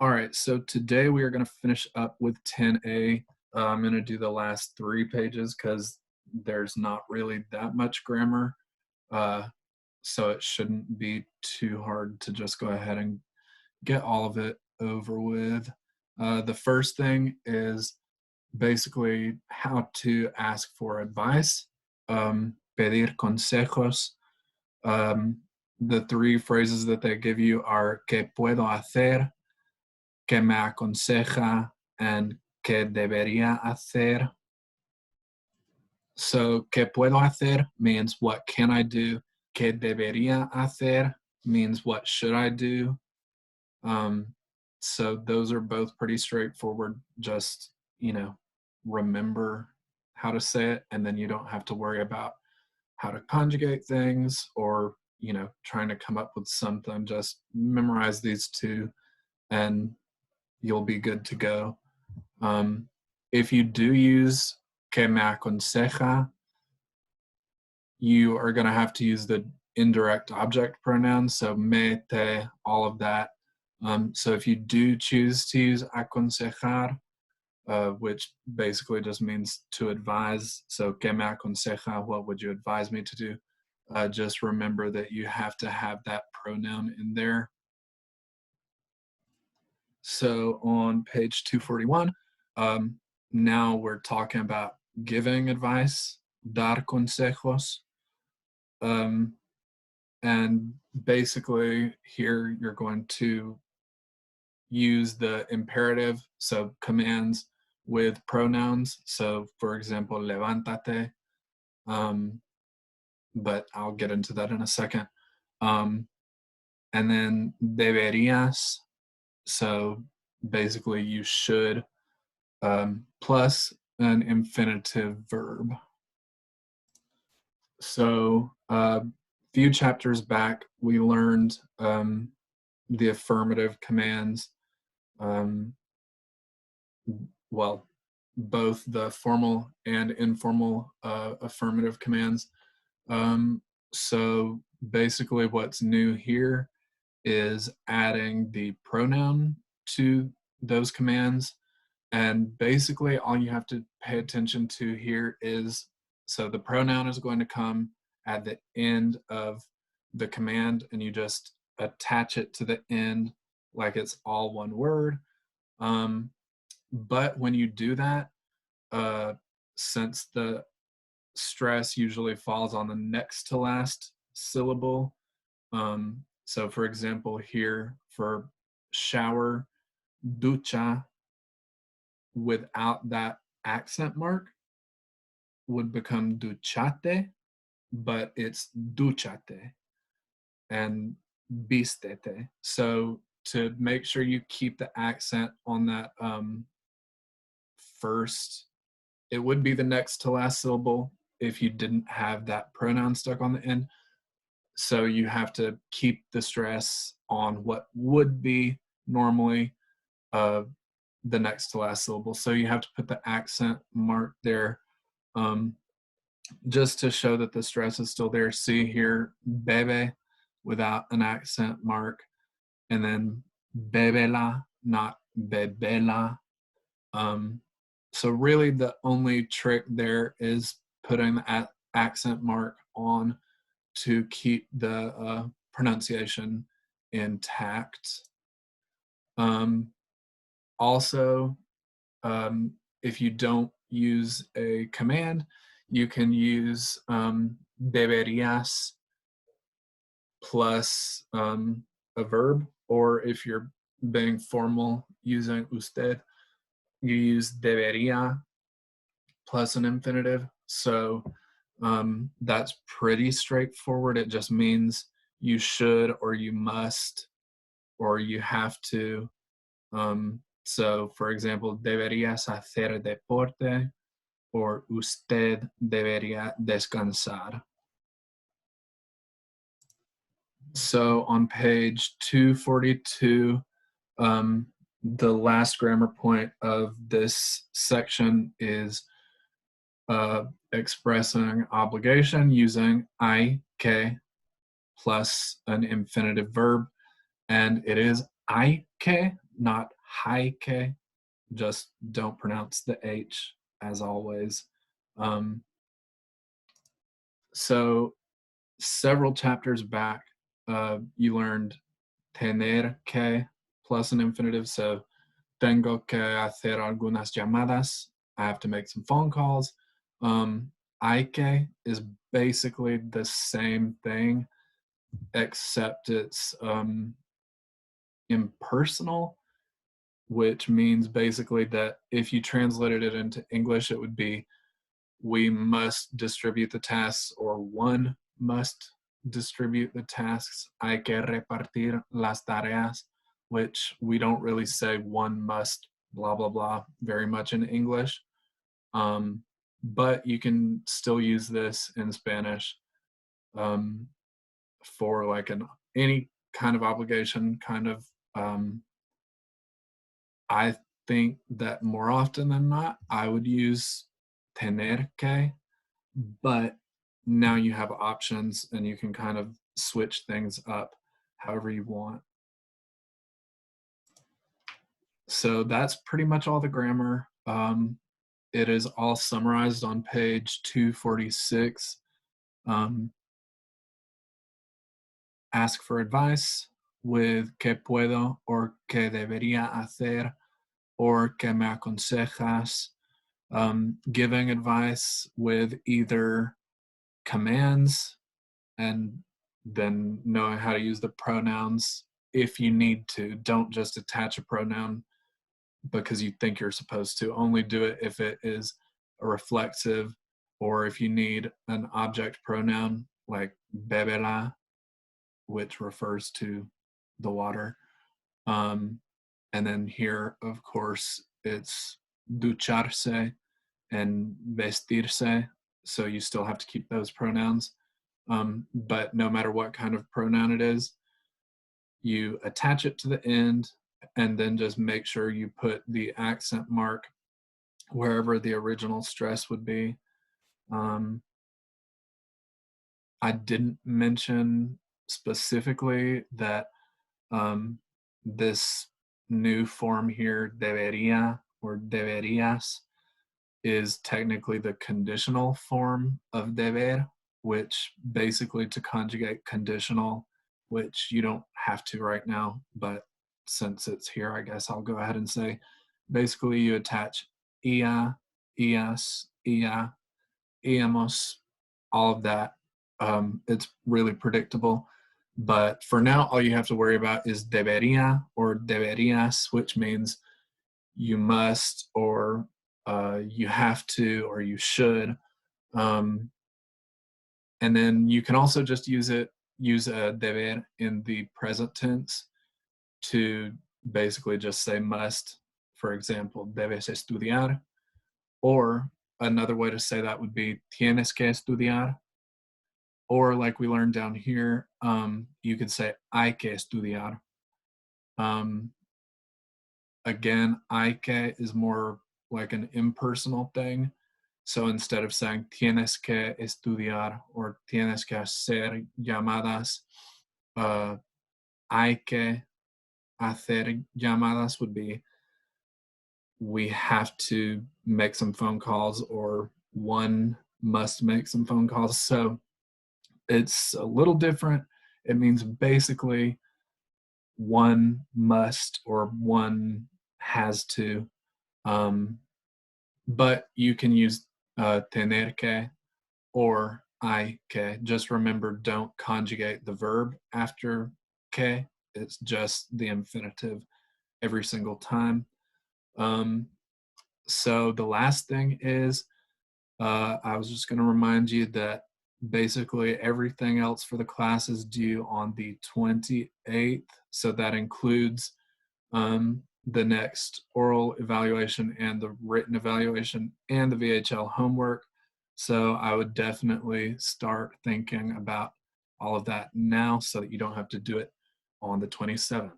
All right, so today we are going to finish up with 10A. I'm going to do the last 3 pages because there's not really that much grammar. Uh, so it shouldn't be too hard to just go ahead and get all of it over with. The first thing is basically how to ask for advice, pedir consejos. The 3 phrases that they give you are ¿qué puedo hacer?, ¿qué me aconseja?, and ¿qué debería hacer? So, ¿qué puedo hacer? Means what can I do? ¿Qué debería hacer? Means what should I do? Um, so those are both pretty straightforward. Just, remember how to say it, and then you don't have to worry about how to conjugate things or, trying to come up with something. Just memorize these two and you'll be good to go. If you do use que me aconseja, you are going to have to use the indirect object pronoun, so me, te, all of that. So if you do choose to use aconsejar, which basically just means to advise, so que me aconseja, what would you advise me to do? Just remember that you have to have that pronoun in there. So on page 241, now we're talking about giving advice, dar consejos. And basically here you're going to use the imperative, so commands with pronouns. So for example, levántate, but I'll get into that in a second. And then deberías, so basically you should, plus an infinitive verb. So a few chapters back, we learned the affirmative commands. Well, both the formal and informal affirmative commands. So basically what's new here is adding the pronoun to those commands. And basically all you have to pay attention to here is, so the pronoun is going to come at the end of the command and you just attach it to the end like it's all one word. But when you do that, since the stress usually falls on the next to last syllable, so for example here for shower, ducha, without that accent mark would become duchate, but it's duchate and bistete. So to make sure you keep the accent on that first, it would be the next to last syllable if you didn't have that pronoun stuck on the end. So you have to keep the stress on what would be normally the next to last syllable. So you have to put the accent mark there just to show that the stress is still there. See here, bebe without an accent mark, and then bebela, not bebela. So really the only trick there is putting the accent mark on to keep the pronunciation intact. Also, if you don't use a command, you can use deberías plus a verb, or if you're being formal using usted, you use debería plus an infinitive. So that's pretty straightforward. It just means you should or you must or you have to. So for example, deberías hacer deporte or usted debería descansar. So on page 242, the last grammar point of this section is expressing obligation using hay que plus an infinitive verb, and it is hay que, not haike, just don't pronounce the H as always. Um, so several chapters back, you learned tener que plus an infinitive. So tengo que hacer algunas llamadas. I have to make some phone calls. Hay que is basically the same thing, except it's impersonal, which means basically that if you translated it into English, it would be we must distribute the tasks, or one must distribute the tasks. Hay que repartir las tareas, which we don't really say one must blah blah blah very much in English. But you can still use this in Spanish for like any kind of obligation kind of. I think that more often than not, I would use tener que, but now you have options and you can kind of switch things up however you want. So that's pretty much all the grammar. It is all summarized on page 246. Ask for advice with que puedo or que debería hacer or que me aconsejas. Giving advice with either commands and then knowing how to use the pronouns if you need to. Don't just attach a pronoun because you think you're supposed to. Only do it if it is a reflexive, or if you need an object pronoun like bebela, which refers to the water. And then here, of course, it's ducharse and vestirse, so you still have to keep those pronouns. But no matter what kind of pronoun it is, you attach it to the end and then just make sure you put the accent mark wherever the original stress would be. I didn't mention specifically that this new form here, debería or deberías, is technically the conditional form of deber, which basically to conjugate conditional, which you don't have to right now, but since it's here, I guess I'll go ahead and say, basically you attach ia, ias, ia, iamos, all of that. It's really predictable. But for now, all you have to worry about is debería or deberías, which means you must, or you have to, or you should. And then you can also just use a deber in the present tense to basically just say must. For example, debes estudiar. Or another way to say that would be tienes que estudiar. Or like we learned down here, you could say hay que estudiar. Again, hay que is more like an impersonal thing. So instead of saying tienes que estudiar or tienes que hacer llamadas, hay que hacer llamadas would be we have to make some phone calls, or one must make some phone calls. So it's a little different. It means basically one must or one has to. But you can use tener que or hay que. Just remember, don't conjugate the verb after que. It's just the infinitive every single time. So the last thing is, I was just going to remind you that basically everything else for the class is due on the 28th. So that includes the next oral evaluation and the written evaluation and the VHL homework. So I would definitely start thinking about all of that now so that you don't have to do it on the 27th.